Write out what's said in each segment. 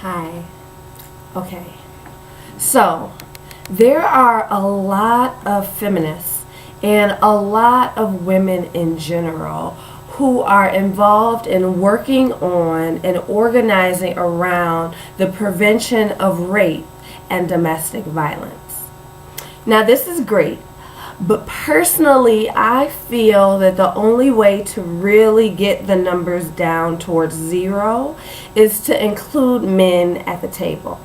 Hi. Okay. So, there are a lot of feminists and a lot of women in general who are involved in working on and organizing around the prevention of rape and domestic violence. Now, this is great, but personally, I feel that the only way to really get the numbers down towards zero is to include men at the table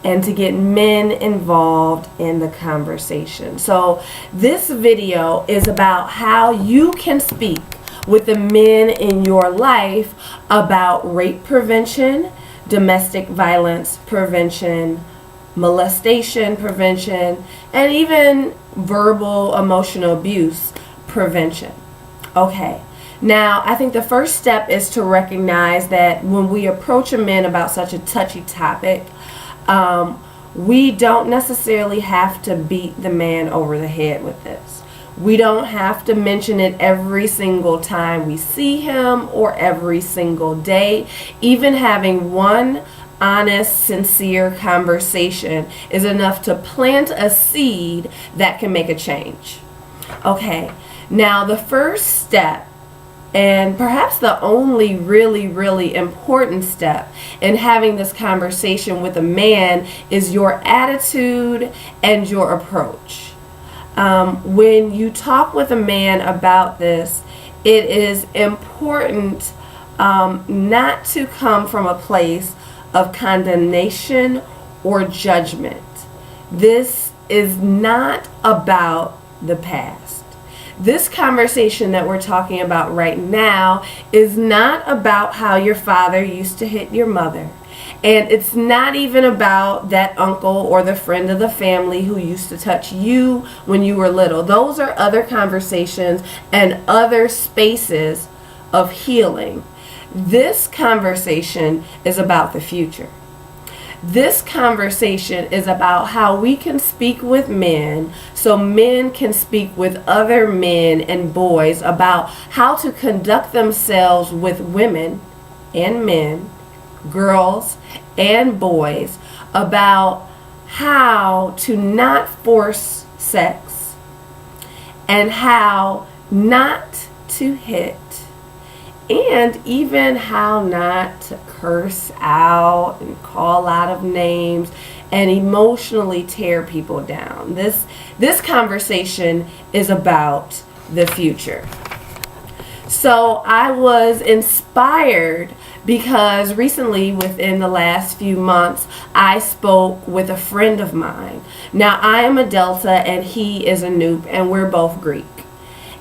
and to get men involved in the conversation. So this video is about how you can speak with the men in your life about rape prevention, domestic violence prevention, molestation prevention, and even verbal emotional abuse prevention. Okay. Now, I think the first step is to recognize that when we approach a man about such a touchy topic, we don't necessarily have to beat the man over the head with this. We don't have to mention it every single time we see him or every single day. Even having one honest, sincere conversation is enough to plant a seed that can make a change. Okay, now the first step, and perhaps the only really important step in having this conversation with a man, is your attitude and your approach. When you talk with a man about this, it is important not to come from a place of condemnation or judgment. This is not about the past. This conversation that we're talking about right now is not about how your father used to hit your mother. And it's not even about that uncle or the friend of the family who used to touch you when you were little. Those are other conversations and other spaces of healing. This conversation is about the future. This conversation is about how we can speak with men so men can speak with other men and boys about how to conduct themselves with women and men, girls and boys, about how to not force sex and how not to hit, and even how not to curse out and call out of names and emotionally tear people down. This conversation is about the future. So I was inspired because recently, within the last few months, I spoke with a friend of mine. Now, I am a Delta and he is a Nupe, and we're both Greek.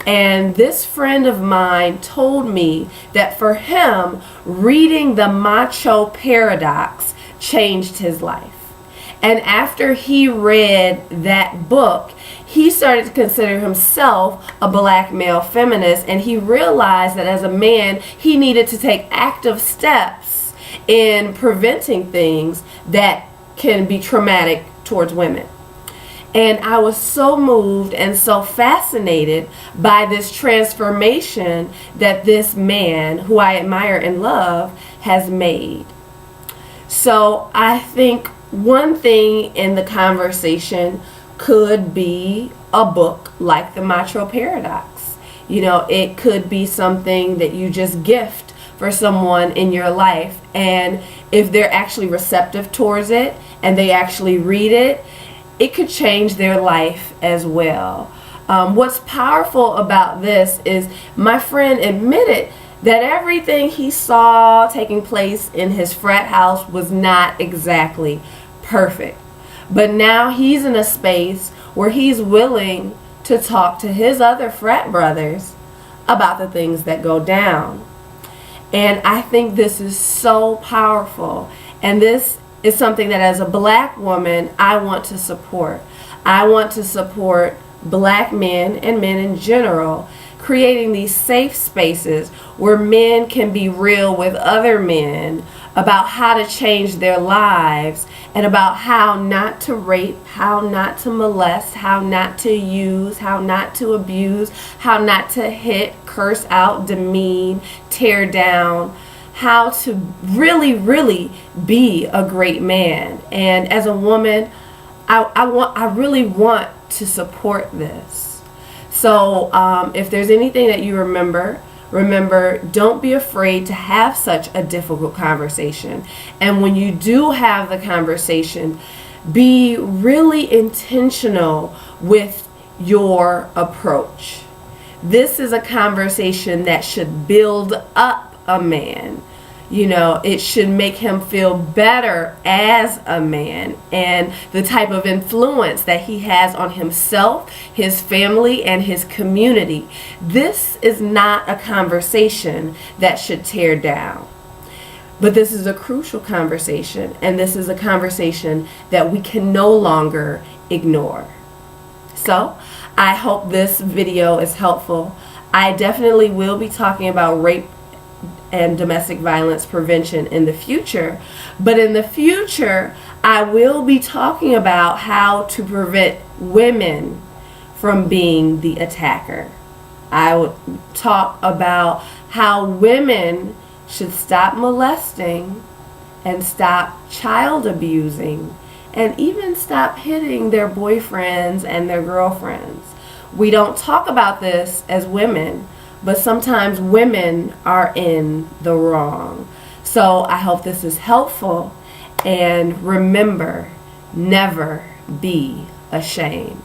And this friend of mine told me that for him, reading the Macho Paradox changed his life. And after he read that book, he started to consider himself a black male feminist, and he realized that as a man, he needed to take active steps in preventing things that can be traumatic towards women. And I was so moved and so fascinated by this transformation that this man, who I admire and love, has made. So I think one thing in the conversation could be a book like the Macho Paradox. You know, it could be something that you just gift for someone in your life. And if they're actually receptive towards it and they actually read it, it could change their life as well. What's powerful about this is my friend admitted that everything he saw taking place in his frat house was not exactly perfect. But now he's in a space where he's willing to talk to his other frat brothers about the things that go down. And I think this is so powerful. And this is something that as a black woman, I want to support. I want to support black men and men in general, creating these safe spaces where men can be real with other men about how to change their lives and about how not to rape, how not to molest, how not to use, how not to abuse, how not to hit, curse out, demean, tear down, how to really, really be a great man. And as a woman, I really want to support this. So if there's anything that you remember, don't be afraid to have such a difficult conversation. And when you do have the conversation, be really intentional with your approach. This is a conversation that should build up a man. It should make him feel better as a man, and the type of influence that he has on himself, his family, and his community. This is not a conversation that should tear down. But this is a crucial conversation, and this is a conversation that we can no longer ignore. So, I hope this video is helpful. I definitely will be talking about rape and domestic violence prevention in the future. But in the future, I will be talking about how to prevent women from being the attacker. I will talk about how women should stop molesting and stop child abusing and even stop hitting their boyfriends and their girlfriends. We don't talk about this as women, but sometimes women are in the wrong. So I hope this is helpful, and remember, never be ashamed.